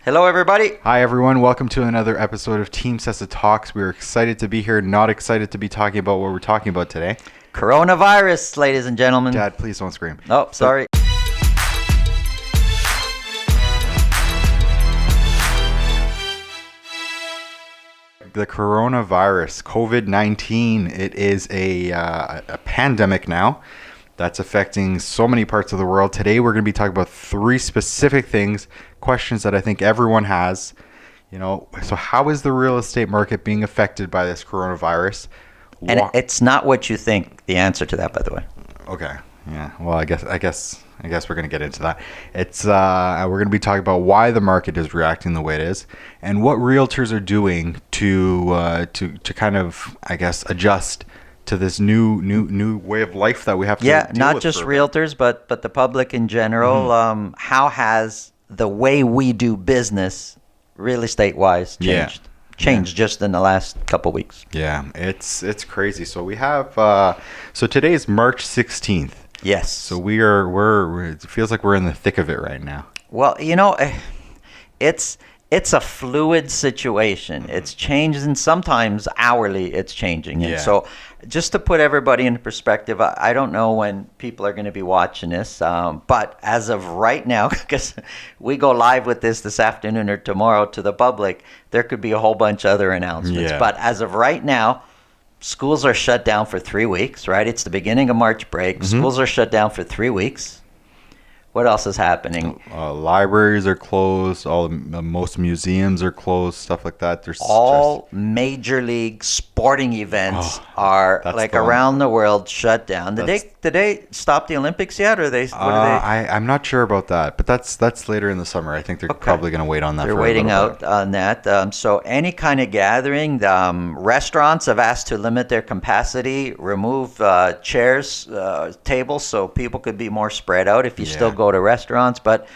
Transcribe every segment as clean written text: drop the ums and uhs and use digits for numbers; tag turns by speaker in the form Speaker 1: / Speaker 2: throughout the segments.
Speaker 1: Hello, everybody.
Speaker 2: Hi, everyone. Welcome to another episode of Team Sessa Talks. We're excited to be here, not excited to be talking about what we're talking about today.
Speaker 1: Coronavirus, ladies and gentlemen.
Speaker 2: Dad, please don't scream.
Speaker 1: Oh, sorry.
Speaker 2: The coronavirus, COVID-19, it is a pandemic now that's affecting so many parts of the world. Today, we're going to be talking about three specific things, questions that I think everyone has. So how is the real estate market being affected by this coronavirus?
Speaker 1: And it's not what you think, the answer to that, by the way.
Speaker 2: Okay. Yeah. Well, I guess we're going to get into that. It's we're going to be talking about why the market is reacting the way it is, and what realtors are doing to kind of, I guess, adjust to this new way of life that we have to deal with.
Speaker 1: Yeah, not just realtors, but the public in general.
Speaker 2: Mm-hmm.
Speaker 1: How has the way we do business, real estate wise, changed? Changed just in the last couple weeks.
Speaker 2: Yeah, it's crazy. So we have so today is March 16th.
Speaker 1: Yes.
Speaker 2: So we're it feels like we're in the thick of it right now.
Speaker 1: Well, it's a fluid situation.
Speaker 2: Mm-hmm.
Speaker 1: It's changing, sometimes hourly it's changing. And
Speaker 2: Yeah.
Speaker 1: so just to put everybody in perspective, I don't know when people are going to be watching this, but as of right now, because we go live with this afternoon or tomorrow to the public, there could be a whole bunch of other announcements.
Speaker 2: Yeah.
Speaker 1: But as of right now, schools are shut down for 3 weeks, right? It's the beginning of March break.
Speaker 2: Mm-hmm.
Speaker 1: Schools are shut down for 3 weeks. What else is happening?
Speaker 2: Libraries are closed. Most museums are closed. Stuff like that. There's
Speaker 1: All major league sporting events are like around the world shut down. Did they stop the Olympics yet, or what are they?
Speaker 2: I'm not sure about that, but that's later in the summer. I think they're probably going to wait on that.
Speaker 1: They're
Speaker 2: for
Speaker 1: waiting
Speaker 2: a little bit.
Speaker 1: out on that. So any kind of gathering, restaurants have asked to limit their capacity, remove chairs, tables, so people could be more spread out if you still go to restaurants. But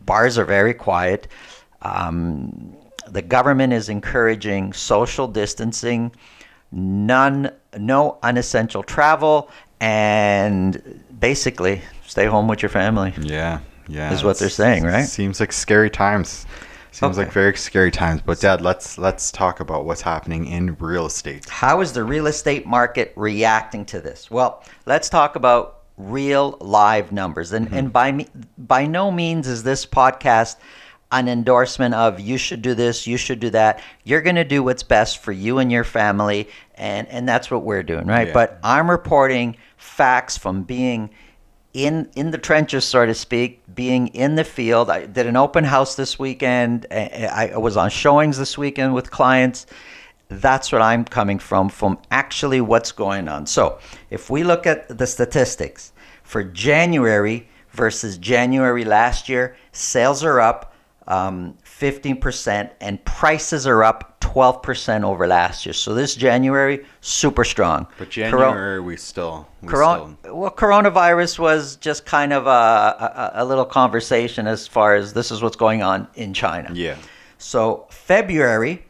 Speaker 1: bars are very quiet. The government is encouraging social distancing, no unessential travel, and basically stay home with your family.
Speaker 2: Yeah.
Speaker 1: Is what they're saying, right?
Speaker 2: Seems like scary times. Like very scary times. But Dad, let's talk about what's happening in real estate.
Speaker 1: How is the real estate market reacting to this? Well, let's talk about real live numbers. And by no means is this podcast an endorsement of you should do this, you should do that. You're going to do what's best for you and your family, and that's what we're doing, right?
Speaker 2: Yeah.
Speaker 1: But I'm reporting facts from being in the trenches, so to speak, being in the field. I did an open house this weekend. I was on showings this weekend with clients. That's what I'm coming from actually what's going on. So if we look at the statistics for January versus January last year, sales are up 15% and prices are up 12% over last year. So this January, super strong.
Speaker 2: But January,
Speaker 1: coronavirus was just kind of a little conversation as far as this is what's going on in China.
Speaker 2: Yeah.
Speaker 1: So February,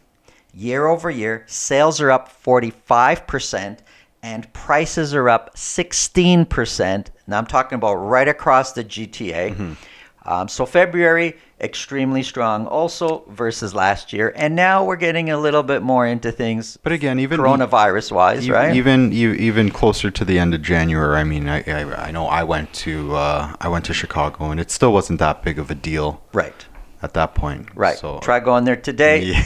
Speaker 1: year over year, sales are up 45% and prices are up 16%. Now I'm talking about right across the GTA. Mm-hmm. So February, extremely strong also versus last year. And now we're getting a little bit more into things.
Speaker 2: But again, even
Speaker 1: coronavirus-wise, right?
Speaker 2: Even closer to the end of January. I mean, I know I went to Chicago, and it still wasn't that big of a deal.
Speaker 1: Right.
Speaker 2: At that point.
Speaker 1: Right.
Speaker 2: So
Speaker 1: try going there today. Yeah.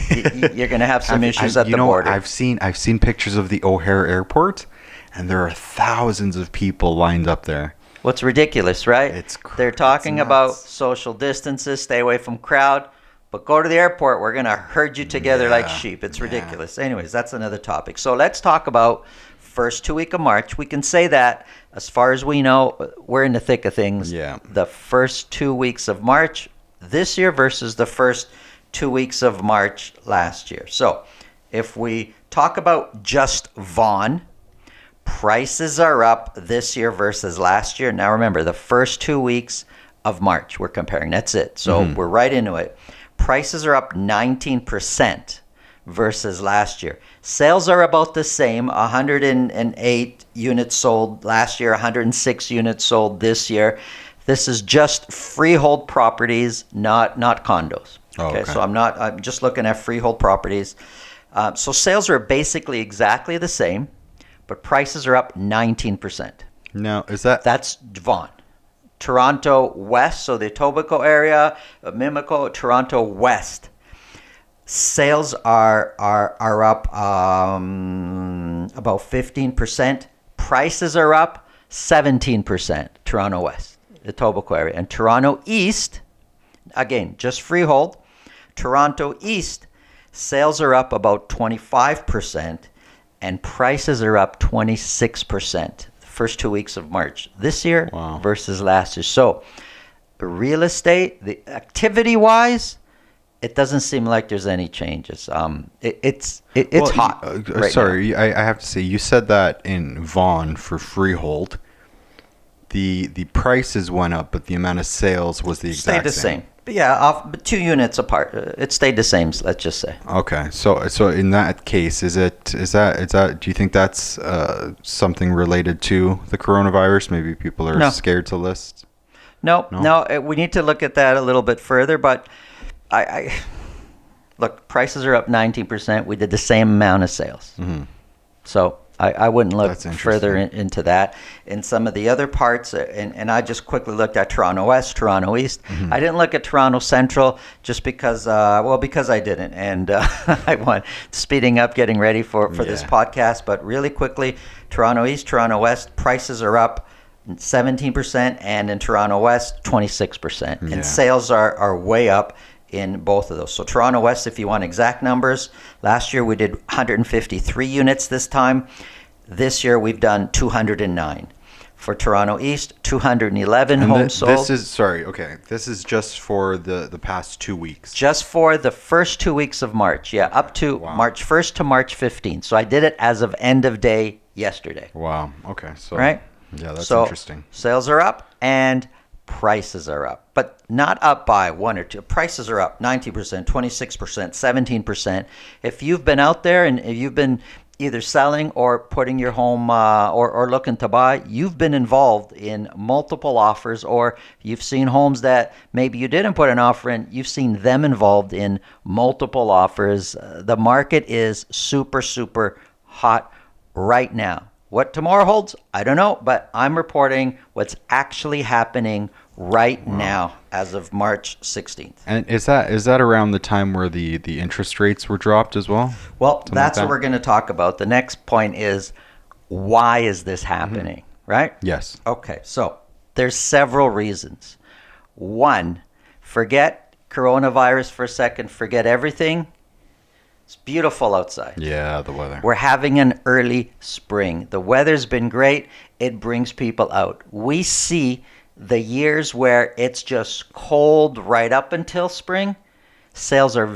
Speaker 1: You're going to have some issues at the border.
Speaker 2: I've seen pictures of the O'Hare Airport, and there are thousands of people lined up there.
Speaker 1: What's ridiculous, right? They're talking about social distances, stay away from crowd, but go to the airport. We're going to herd you together like sheep. It's ridiculous. Anyways, that's another topic. So let's talk about first 2 weeks of March. We can say that as far as we know, we're in the thick of things.
Speaker 2: Yeah.
Speaker 1: The first 2 weeks of March this year versus the first 2 weeks of March last year. So if we talk about just Vaughan, prices are up this year versus last year. Now remember, the first 2 weeks of March we're comparing. That's it. So we're right into it. Prices are up 19% versus last year. Sales are about the same, 108 units sold last year, 106 units sold this year. This is just freehold properties, not condos.
Speaker 2: Oh, okay.
Speaker 1: So I'm just looking at freehold properties. So sales are basically exactly the same, but prices are up 19%.
Speaker 2: Now, is that
Speaker 1: That's Vaughan. Toronto West, so the Etobicoke area, Mimico, Toronto West. Sales are up about 15%. Prices are up 17%. Toronto West, the Etobicoke area, and Toronto East, again just freehold. Toronto East, sales are up about 25%, and prices are up 26%. The first 2 weeks of March this year versus last year. So, real estate, the activity-wise, it doesn't seem like there's any changes. It's hot. Right
Speaker 2: sorry,
Speaker 1: now.
Speaker 2: I have to say, you said that in Vaughan for freehold, the prices went up, but the amount of sales was the exact
Speaker 1: Stayed the same. But yeah, 2 units apart. It stayed the same. Let's just say.
Speaker 2: Okay, so in that case, is that do you think that's something related to the coronavirus? Maybe people are scared to list.
Speaker 1: No. We need to look at that a little bit further. But I look, prices are up 19%. We did the same amount of sales. Mm-hmm. So I wouldn't look further into that. In some of the other parts, and I just quickly looked at Toronto West, Toronto East. Mm-hmm. I didn't look at Toronto Central just because I didn't. And I want speeding up, getting ready for this podcast. But really quickly, Toronto East, Toronto West, prices are up 17%, and in Toronto West, 26%. And sales are way up in both of those. So Toronto West, if you want exact numbers, last year we did 153 units this time. This year we've done 209. For Toronto East, 211 homes sold.
Speaker 2: This is just for the past 2 weeks.
Speaker 1: Just for the first 2 weeks of March. Yeah, up to March 1st to March 15th. So I did it as of end of day yesterday.
Speaker 2: Wow. Okay. So
Speaker 1: right?
Speaker 2: Yeah, that's interesting.
Speaker 1: Sales are up and prices are up, but not up by 1 or 2. Prices are up 19%, 26%, 17%. If you've been out there and if you've been either selling or putting your home or looking to buy, you've been involved in multiple offers, or you've seen homes that maybe you didn't put an offer in, you've seen them involved in multiple offers. The market is super, super hot right now. What tomorrow holds, I don't know, but I'm reporting what's actually happening right now as of March 16th.
Speaker 2: And is that around the time where the interest rates were dropped as well?
Speaker 1: Well, that's what we're going to talk about. The next point is, why is this happening, right?
Speaker 2: Yes.
Speaker 1: Okay, so there's several reasons. One, forget coronavirus for a second, forget everything. It's beautiful outside.
Speaker 2: Yeah, the weather.
Speaker 1: We're having an early spring. The weather's been great. It brings people out. We see the years where it's just cold right up until spring. Sales are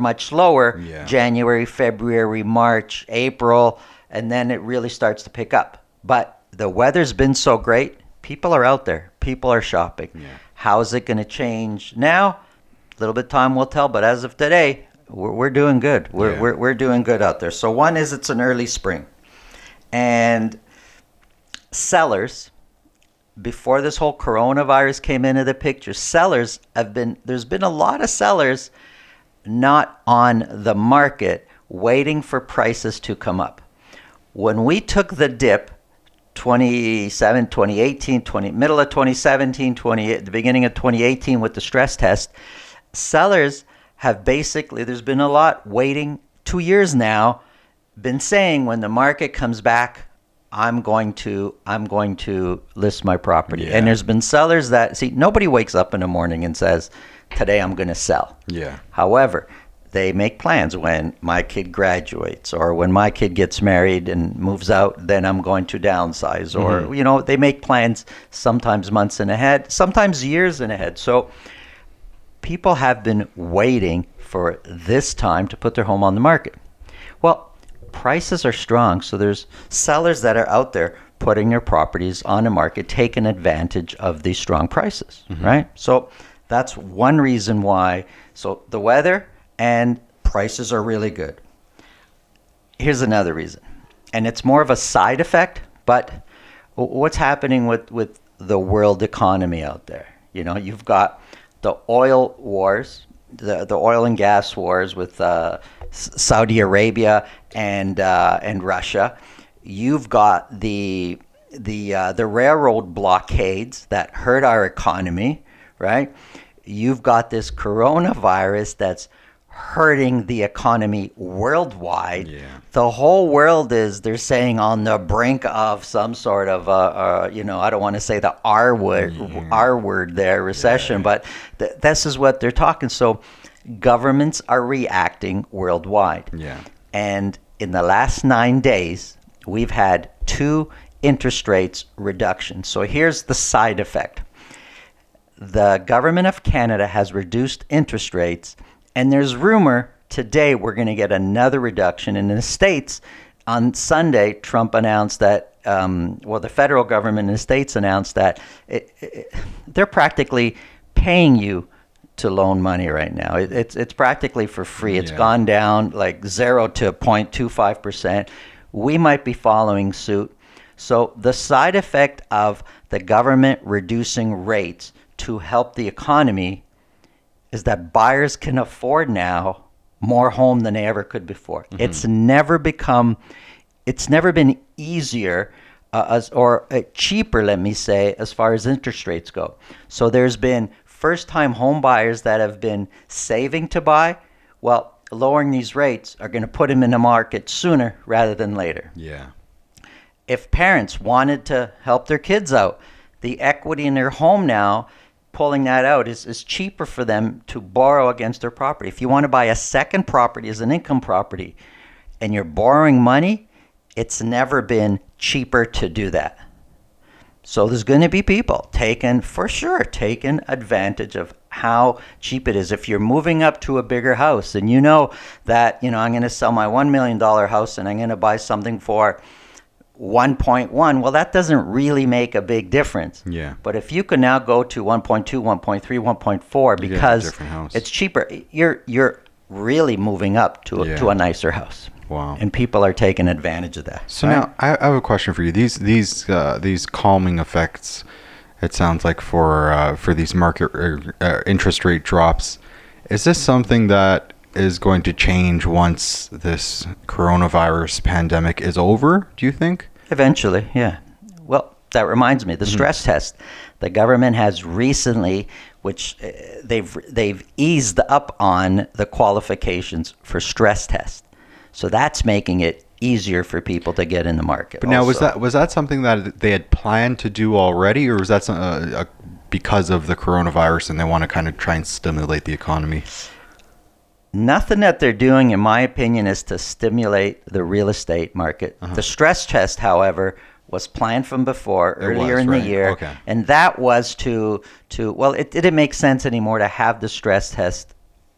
Speaker 1: much lower. Yeah. January, February, March, April, and then it really starts to pick up. But the weather's been so great. People are out there. People are shopping. Yeah. How is it going to change now? A little bit of time will tell. But as of today, we're doing good. We're doing good out there. So one is it's an early spring. And sellers, before this whole coronavirus came into the picture, there's been a lot of sellers not on the market waiting for prices to come up. When we took the dip, 2018, middle of 2017, the beginning of 2018 with the stress test, sellers have basically, there's been a lot waiting 2 years now, been saying when the market comes back, I'm going to list my property. Yeah. And there's been sellers that, nobody wakes up in the morning and says, today I'm going to sell. Yeah. However, they make plans. When my kid graduates or when my kid gets married and moves out, then I'm going to downsize. Or, they make plans sometimes months in ahead, sometimes years in ahead. So people have been waiting for this time to put their home on the market. Well, prices are strong, so there's sellers that are out there putting their properties on the market, taking advantage of these strong prices, right? So that's one reason why. So the weather and prices are really good. Here's another reason, and it's more of a side effect, but what's happening with the world economy out there. You've got the oil wars, the oil and gas wars with Saudi Arabia and Russia. You've got the railroad blockades that hurt our economy, right? You've got this coronavirus that's hurting the economy worldwide.
Speaker 2: Yeah.
Speaker 1: The whole world they're saying, on the brink of some sort of I don't want to say the R word there, recession, but this is what they're talking. So governments are reacting worldwide.
Speaker 2: Yeah.
Speaker 1: And in the last 9 days, we've had 2 interest rates reductions. So here's the side effect. The government of Canada has reduced interest rates, and there's rumor today we're going to get another reduction. And in the States, on Sunday, Trump announced that, the federal government in the States announced that they're practically paying you to loan money right now. It's practically for free. It's gone down like 0 to 0.25%. We might be following suit. So the side effect of the government reducing rates to help the economy is that buyers can afford now more home than they ever could before. Mm-hmm. It's never been easier or cheaper, let me say, as far as interest rates go. So there's been first-time home buyers that have been saving to buy. Well, lowering these rates are going to put them in the market sooner rather than later.
Speaker 2: Yeah.
Speaker 1: If parents wanted to help their kids out, the equity in their home now, pulling that out is cheaper for them to borrow against their property. If you want to buy a second property as an income property and you're borrowing money, it's never been cheaper to do that. So there's going to be people taking advantage of how cheap it is. If you're moving up to a bigger house and you know that, I'm going to sell my $1 million house and I'm going to buy something for 1.1, well, that doesn't really make a big difference.
Speaker 2: Yeah.
Speaker 1: But if you can now go to 1.2, 1.3, 1.4 because it's cheaper, you're really moving up to a nicer house.
Speaker 2: Wow.
Speaker 1: And people are taking advantage of that.
Speaker 2: So now I have a question for you. These calming effects, it sounds like for these market interest rate drops, is this something that is going to change once this coronavirus pandemic is over, do you think?
Speaker 1: Eventually, yeah. Well, that reminds me, the stress test. The government has recently, which they've eased up on the qualifications for stress tests. So that's making it easier for people to get in the market.
Speaker 2: But now, was that something that they had planned to do already, or was that because of the coronavirus and they want to kind of try and stimulate the economy?
Speaker 1: Nothing that they're doing, in my opinion, is to stimulate the real estate market. The stress test, however, was planned from before, earlier in the year.
Speaker 2: Okay.
Speaker 1: And that was it didn't make sense anymore to have the stress test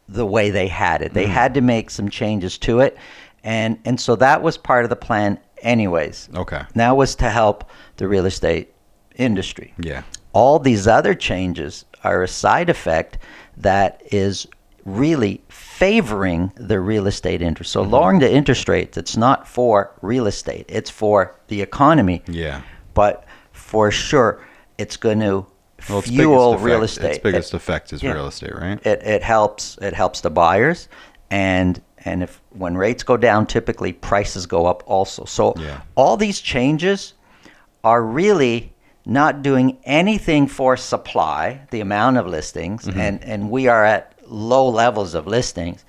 Speaker 1: the way they had it. They had to make some changes to it. And so that was part of the plan anyways.
Speaker 2: Okay.
Speaker 1: That was to help the real estate industry.
Speaker 2: Yeah.
Speaker 1: All these other changes are a side effect that is really favoring the real estate industry. So lowering the interest rates, it's not for real estate, it's for the economy.
Speaker 2: Yeah.
Speaker 1: But for sure, it's going to fuel real estate.
Speaker 2: Its biggest effect is real estate, right?
Speaker 1: It helps the buyers, and if when rates go down, typically prices go up also. So all these changes are really not doing anything for supply, the amount of listings, and we are at low levels of listings,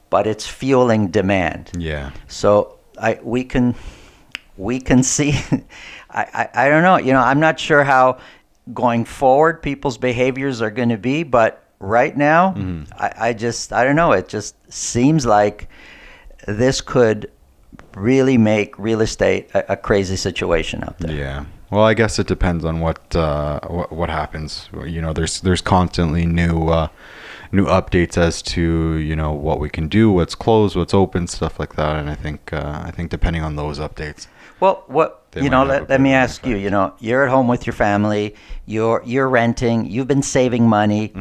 Speaker 1: but it's fueling demand.
Speaker 2: Yeah.
Speaker 1: So we can see. I don't know. I'm not sure how going forward people's behaviors are going to be, but right now, I don't know. It just seems like this could really make real estate a crazy situation out there.
Speaker 2: Yeah. Well, I guess it depends on what happens. There's constantly new updates as to what we can do, what's closed, what's open, stuff like that. And I think depending on those updates.
Speaker 1: Well, let me ask you. You're at home with your family. You're renting. You've been saving money.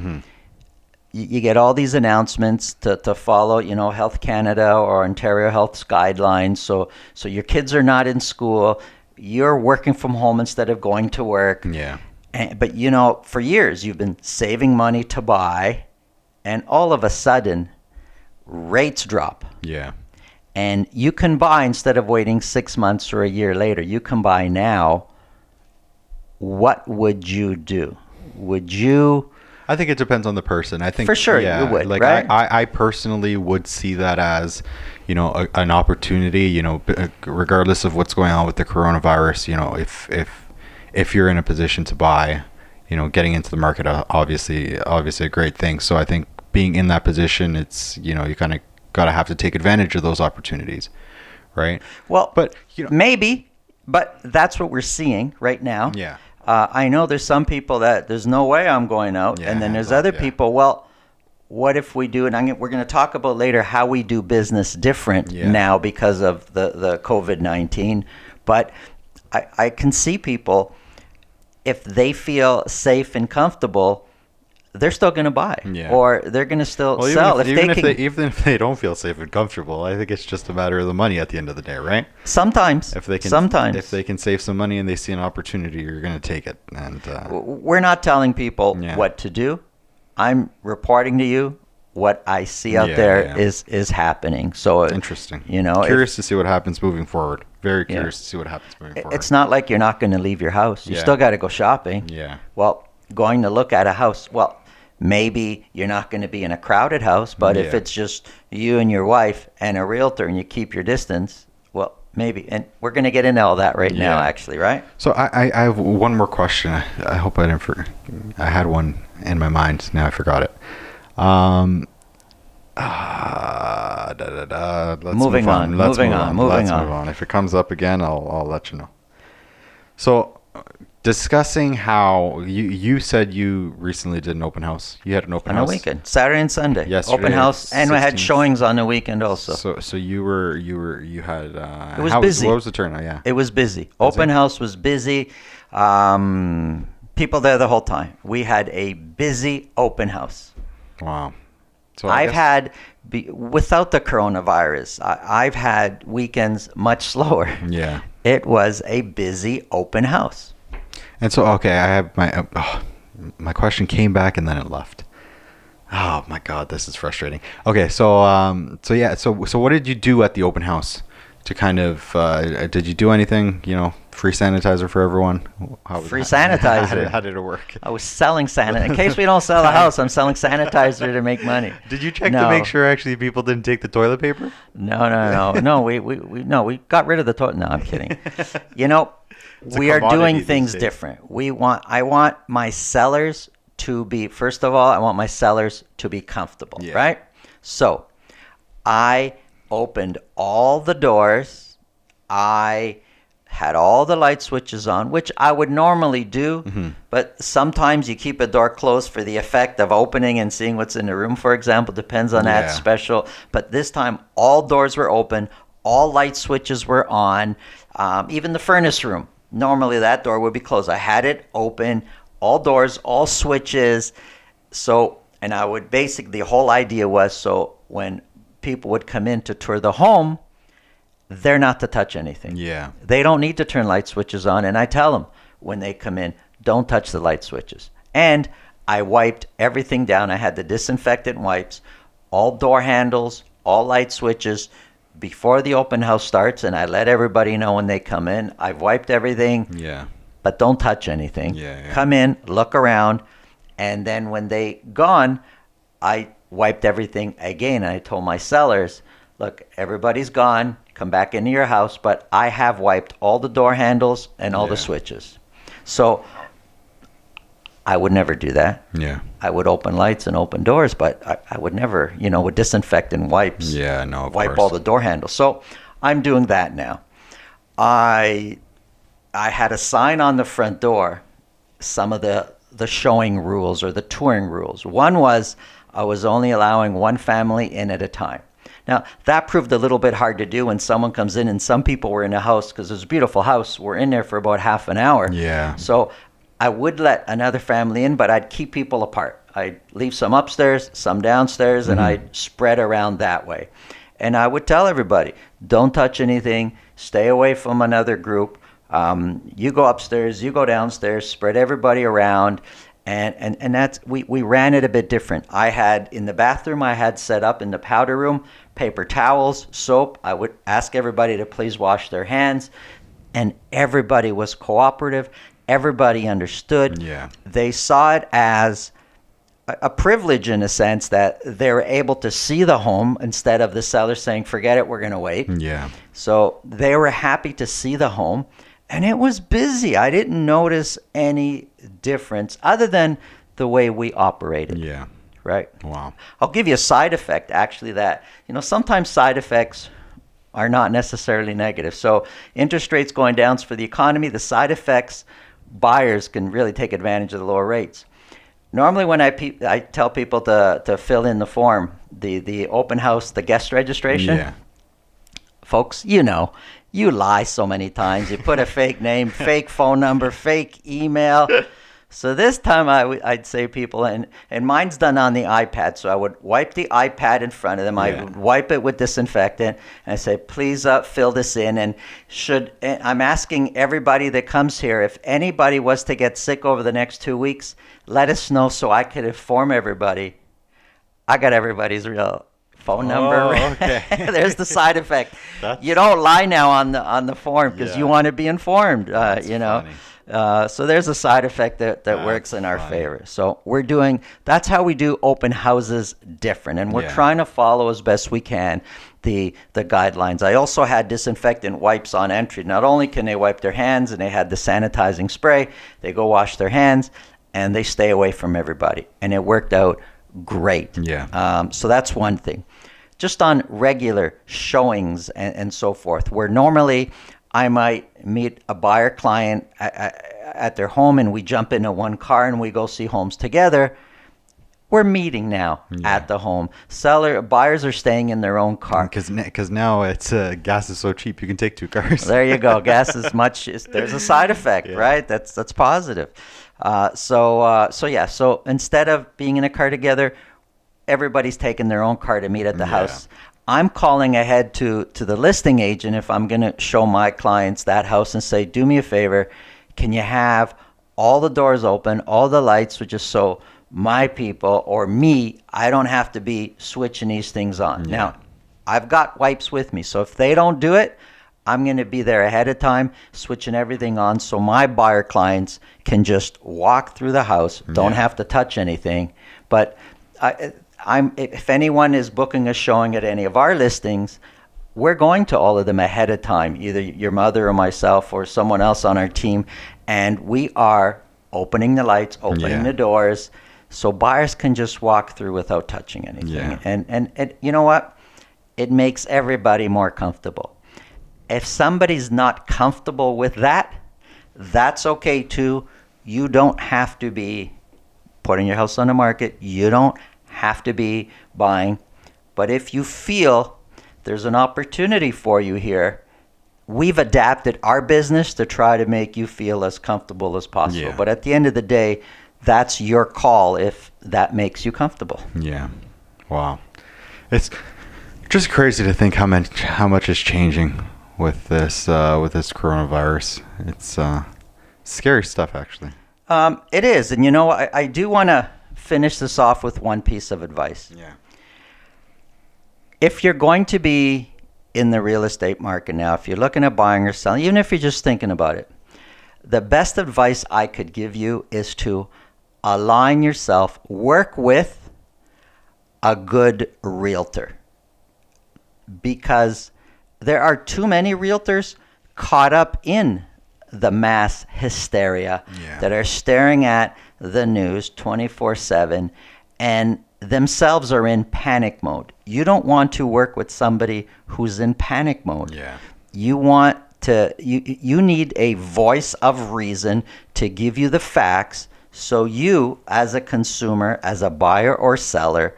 Speaker 1: You get all these announcements to follow, Health Canada or Ontario Health's guidelines. So your kids are not in school. You're working from home instead of going to work.
Speaker 2: Yeah.
Speaker 1: But you know, for years you've been saving money to buy, and all of a sudden rates drop.
Speaker 2: Yeah.
Speaker 1: And you can buy, instead of waiting 6 months or a year later, you can buy now. What would you do? Would you?
Speaker 2: I think it depends on the person. I think
Speaker 1: For sure,
Speaker 2: yeah,
Speaker 1: you would,
Speaker 2: like
Speaker 1: right?
Speaker 2: I personally would see that as, you know, an opportunity, you know, regardless of what's going on with the coronavirus, you know, if you're in a position to buy, you know, getting into the market, obviously a great thing. So I think being in that position, it's, you know, you kind of got to have to take advantage of those opportunities, right?
Speaker 1: Well,
Speaker 2: But, you know,
Speaker 1: maybe, but that's what we're seeing right now.
Speaker 2: yeah.
Speaker 1: I know there's some people that there's no way I'm going out,
Speaker 2: Yeah,
Speaker 1: and then
Speaker 2: hands
Speaker 1: there's
Speaker 2: off,
Speaker 1: other
Speaker 2: yeah.
Speaker 1: people. Well, what if we do? And we're going to talk about later how we do business different
Speaker 2: Yeah.
Speaker 1: now because of the COVID-19. But I can see people, if they feel safe and comfortable, they're still going to buy,
Speaker 2: Yeah.
Speaker 1: or they're going to still
Speaker 2: Well,
Speaker 1: sell.
Speaker 2: even if they don't feel safe and comfortable, I think it's just a matter of the money at the end of the day, right?
Speaker 1: Sometimes,
Speaker 2: If they can save some money and they see an opportunity, you're going to take it. And
Speaker 1: we're not telling people
Speaker 2: Yeah.
Speaker 1: what to do. I'm reporting to you what I see out
Speaker 2: Yeah,
Speaker 1: there
Speaker 2: yeah.
Speaker 1: is happening. So
Speaker 2: interesting.
Speaker 1: You know,
Speaker 2: curious to see what happens moving forward. Very
Speaker 1: Yeah.
Speaker 2: curious to see what happens moving forward.
Speaker 1: it's not like you're not going to leave your house. You
Speaker 2: Yeah.
Speaker 1: still got to go shopping.
Speaker 2: Yeah.
Speaker 1: Well, going to look at a house. Well, maybe you're not going to be in a crowded house, but if
Speaker 2: Yeah.
Speaker 1: it's just you and your wife and a realtor, and you keep your distance, well, maybe. And we're going to get into all that right now,
Speaker 2: Yeah.
Speaker 1: actually, right?
Speaker 2: So I have one more question. I hope I didn't forget. I had one in my mind. Now I forgot it. Let's
Speaker 1: Moving
Speaker 2: move
Speaker 1: on,
Speaker 2: Let's
Speaker 1: moving
Speaker 2: move
Speaker 1: on,
Speaker 2: Let's
Speaker 1: moving
Speaker 2: move
Speaker 1: on.
Speaker 2: on. If it comes up again, I'll let you know. So, discussing how you said you recently did an open house. You had an open
Speaker 1: On
Speaker 2: house
Speaker 1: a weekend, Saturday and Sunday,
Speaker 2: Yesterday,
Speaker 1: open house, and we had
Speaker 2: 16th.
Speaker 1: showings on the weekend also.
Speaker 2: So you had.
Speaker 1: It was busy.
Speaker 2: What was the turnout? Yeah.
Speaker 1: It was busy. Open house was busy. People there the whole time. We had a busy open house.
Speaker 2: Wow. So I
Speaker 1: I've
Speaker 2: guess-
Speaker 1: had, without the coronavirus, I've had weekends much slower.
Speaker 2: Yeah.
Speaker 1: It was a busy open house.
Speaker 2: And so, okay, I have my question came back and then it left. Oh my God, this is frustrating. Okay, so what did you do at the open house to kind of, did you do anything, you know, free sanitizer for everyone?
Speaker 1: Free sanitizer?
Speaker 2: How did it work?
Speaker 1: I was selling sanitizer. In case we don't sell a house, I'm selling sanitizer to make money.
Speaker 2: Did you check to
Speaker 1: No.
Speaker 2: make sure actually people didn't take the toilet paper?
Speaker 1: No. We got rid of the toilet. No, I'm kidding. You know,
Speaker 2: It's a
Speaker 1: we are
Speaker 2: commodity
Speaker 1: doing
Speaker 2: these
Speaker 1: things
Speaker 2: days.
Speaker 1: different. I want my sellers to be, first of all, I want my sellers to be comfortable,
Speaker 2: Yeah.
Speaker 1: right? So I opened all the doors. I had all the light switches on, which I would normally do,
Speaker 2: Mm-hmm.
Speaker 1: but sometimes you keep a door closed for the effect of opening and seeing what's in the room, for example. Depends on that
Speaker 2: Yeah.
Speaker 1: special. But this time, all doors were open, all light switches were on, even the furnace room. Normally, that door would be closed. I had it open, all doors, all switches. So, and I would basically, the whole idea was so when people would come in to tour the home, they're not to touch anything.
Speaker 2: Yeah.
Speaker 1: They don't need to turn light switches on. And I tell them when they come in, don't touch the light switches. And I wiped everything down. I had the disinfectant wipes, all door handles, all light switches before the open house starts. And I let everybody know when they come in, I've wiped everything,
Speaker 2: Yeah.
Speaker 1: but don't touch anything.
Speaker 2: Yeah.
Speaker 1: Come in, look around. And then when they gone, I wiped everything again. And I told my sellers, look, everybody's gone. Come back into your house, but I have wiped all the door handles and all the
Speaker 2: Yeah.
Speaker 1: switches. So I would never do that.
Speaker 2: Yeah.
Speaker 1: I would open lights and open doors, but I would never, with disinfectant wipes,
Speaker 2: Yeah, no, of
Speaker 1: wipe
Speaker 2: course.
Speaker 1: all the door handles. So I'm doing that now. I had a sign on the front door, some of the showing rules or the touring rules. One was I was only allowing one family in at a time. Now, that proved a little bit hard to do when someone comes in, and some people were in the house because it was a beautiful house. We're in there for about half an hour.
Speaker 2: Yeah.
Speaker 1: So I would let another family in, but I'd keep people apart. I'd leave some upstairs, some downstairs, and I'd spread around that way. And I would tell everybody, don't touch anything, stay away from another group. You go upstairs, you go downstairs, spread everybody around. And that's we ran it a bit different. I had in the bathroom, I had set up in the powder room paper towels, soap. I would ask everybody to please wash their hands, and everybody was cooperative. Everybody understood.
Speaker 2: Yeah.
Speaker 1: They saw it as a privilege in a sense that they were able to see the home instead of the seller saying, "Forget it, we're going to wait."
Speaker 2: Yeah.
Speaker 1: So they were happy to see the home, and it was busy. I didn't notice any difference other than the way we operated.
Speaker 2: Yeah.
Speaker 1: Right.
Speaker 2: Wow.
Speaker 1: I'll give you a side effect, actually, that, sometimes side effects are not necessarily negative. So interest rates going down for the economy, the side effects, buyers can really take advantage of the lower rates. Normally when I tell people to fill in the form, the open house, the guest registration,
Speaker 2: Yeah.
Speaker 1: folks, you lie so many times. You put a fake name, fake phone number, fake email. So this time I'd say people, and mine's done on the iPad. So I would wipe the iPad in front of them. I would wipe it with disinfectant, and I say, please fill this in. And I'm asking everybody that comes here, if anybody was to get sick over the next 2 weeks, let us know so I could inform everybody. I got everybody's real phone number.
Speaker 2: Oh, okay.
Speaker 1: There's the side effect.
Speaker 2: That's-
Speaker 1: You don't lie now on the form because you
Speaker 2: Yeah.
Speaker 1: want to be informed.
Speaker 2: That's funny.
Speaker 1: So there's a side effect that works in our
Speaker 2: funny.
Speaker 1: favor. So that's how we do open houses different, and we're
Speaker 2: Yeah.
Speaker 1: trying to follow as best we can the guidelines. I also had disinfectant wipes on entry. Not only can they wipe their hands, and they had the sanitizing spray, they go wash their hands and they stay away from everybody, and it worked out great.
Speaker 2: Yeah.
Speaker 1: So that's one thing. Just on regular showings and so forth, where normally I might meet a buyer client at their home and we jump into one car and we go see homes together. We're meeting now at the home. Buyers are staying in their own car.
Speaker 2: Because now it's gas is so cheap, you can take 2 cars.
Speaker 1: There you go. Gas is much. There's a side effect, right? That's positive. So instead of being in a car together, everybody's taking their own car to meet at the house. I'm calling ahead to the listing agent if I'm going to show my clients that house and say, do me a favor, can you have all the doors open, all the lights, which is so my people or me, I don't have to be switching these things on. Now, I've got wipes with me, so if they don't do it, I'm going to be there ahead of time, switching everything on so my buyer clients can just walk through the house, don't have to touch anything. But if anyone is booking a showing at any of our listings, we're going to all of them ahead of time, either your mother or myself or someone else on our team, and we are opening the lights, opening the doors, so buyers can just walk through without touching anything.
Speaker 2: Yeah.
Speaker 1: And you know what? It makes everybody more comfortable. If somebody's not comfortable with that, that's okay too. You don't have to be putting your house on the market. You don't have to be buying. But if you feel there's an opportunity for you here, we've adapted our business to try to make you feel as comfortable as possible.
Speaker 2: Yeah.
Speaker 1: But at the end of the day, that's your call if that makes you comfortable.
Speaker 2: Yeah. Wow. It's just crazy to think how much is changing with this coronavirus. It's scary stuff, actually.
Speaker 1: It is. And I do want to finish this off with one piece of advice.
Speaker 2: Yeah.
Speaker 1: If you're going to be in the real estate market now, if you're looking at buying or selling, even if you're just thinking about it, the best advice I could give you is to align yourself, work with a good realtor, because there are too many realtors caught up in the mass hysteria that are staring at the news 24/7 and themselves are in panic mode. You don't want to work with somebody who's in panic mode.
Speaker 2: Yeah.
Speaker 1: You need a voice of reason to give you the facts, so you as a consumer, as a buyer or seller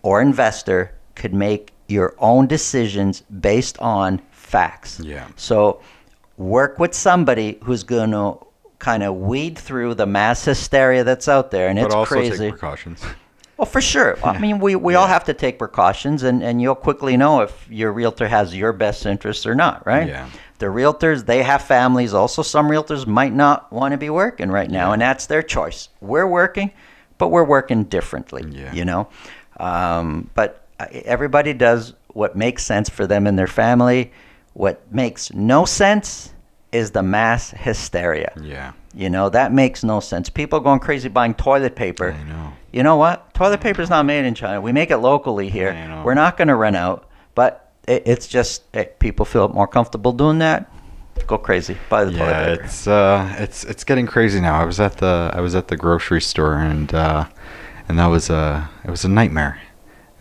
Speaker 1: or investor, could make your own decisions based on facts.
Speaker 2: Yeah.
Speaker 1: So work with somebody who's going to kind of weed through the mass hysteria that's out there, and
Speaker 2: But
Speaker 1: it's
Speaker 2: also
Speaker 1: crazy.
Speaker 2: take precautions.
Speaker 1: Well, for sure. I mean, we all have to take precautions, and you'll quickly know if your realtor has your best interests or not, right?
Speaker 2: Yeah.
Speaker 1: The realtors, they have families. Also, some realtors might not want to be working right now, and that's their choice. We're working, but we're working differently, you know. But everybody does what makes sense for them and their family. What makes no sense is the mass hysteria.
Speaker 2: Yeah.
Speaker 1: You know, that makes no sense. People going crazy buying toilet paper.
Speaker 2: I know.
Speaker 1: You know what? Toilet paper is not made in China. We make it locally here.
Speaker 2: I know.
Speaker 1: We're not going to run out. But it's just people feel more comfortable doing that. Go crazy. Buy the toilet paper.
Speaker 2: It's getting crazy now. I was at the grocery store and that was it was a nightmare.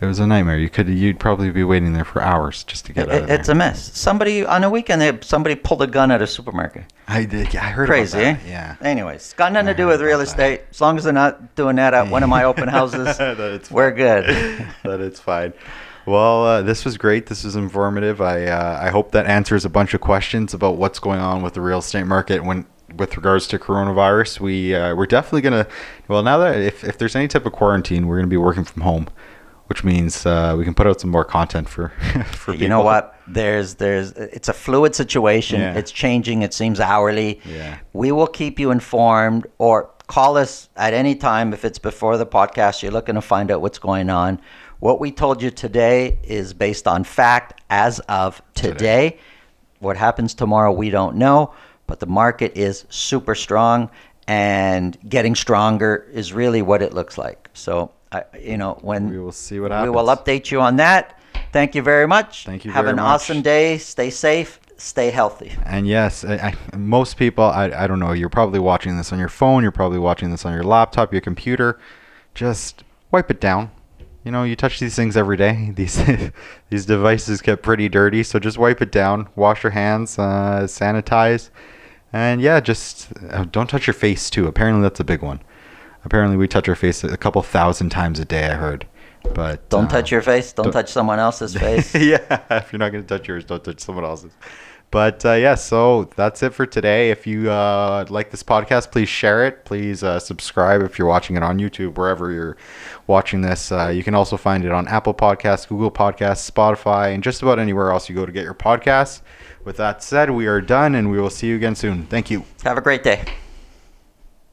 Speaker 2: It was a nightmare. You'd probably be waiting there for hours just to get out of there.
Speaker 1: It's a mess. Somebody on a weekend, somebody pulled a gun at a supermarket.
Speaker 2: I did. I heard
Speaker 1: Crazy,
Speaker 2: about that.
Speaker 1: eh?
Speaker 2: Yeah.
Speaker 1: Anyways, got nothing to do with real estate. As long as they're not doing that at one of my open houses, we're good.
Speaker 2: That it's fine. Well, this was great. This was informative. I hope that answers a bunch of questions about what's going on with the real estate market with regards to coronavirus. We're definitely gonna. Well, now that if there's any type of quarantine, we're gonna be working from home, which means we can put out some more content for people.
Speaker 1: You know what? It's a fluid situation.
Speaker 2: Yeah.
Speaker 1: It's changing. It seems hourly.
Speaker 2: Yeah.
Speaker 1: We will keep you informed, or call us at any time if it's before the podcast. You're looking to find out what's going on. What we told you today is based on fact as of today. What happens tomorrow, we don't know, but the market is super strong, and getting stronger is really what it looks like. So, when
Speaker 2: We will see what happens.
Speaker 1: we will update you on that. Thank you very much.
Speaker 2: Thank you
Speaker 1: Have
Speaker 2: very
Speaker 1: an
Speaker 2: much.
Speaker 1: awesome day. Stay safe. Stay healthy.
Speaker 2: And yes, most people, I don't know, you're probably watching this on your phone, you're probably watching this on your laptop, your computer. Just wipe it down. You know, you touch these things every day. These devices get pretty dirty, so just wipe it down. Wash your hands, sanitize. And yeah, just don't touch your face too. Apparently that's a big one. Apparently we touch our face a couple thousand times a day, I heard. But
Speaker 1: Don't touch your face. Don't touch someone else's face.
Speaker 2: yeah, if you're not going to touch yours, don't touch someone else's. But yeah, so that's it for today. If you like this podcast, please share it. Please subscribe if you're watching it on YouTube, wherever you're watching this. You can also find it on Apple Podcasts, Google Podcasts, Spotify, and just about anywhere else you go to get your podcasts. With that said, we are done, and we will see you again soon. Thank you.
Speaker 1: Have a great day.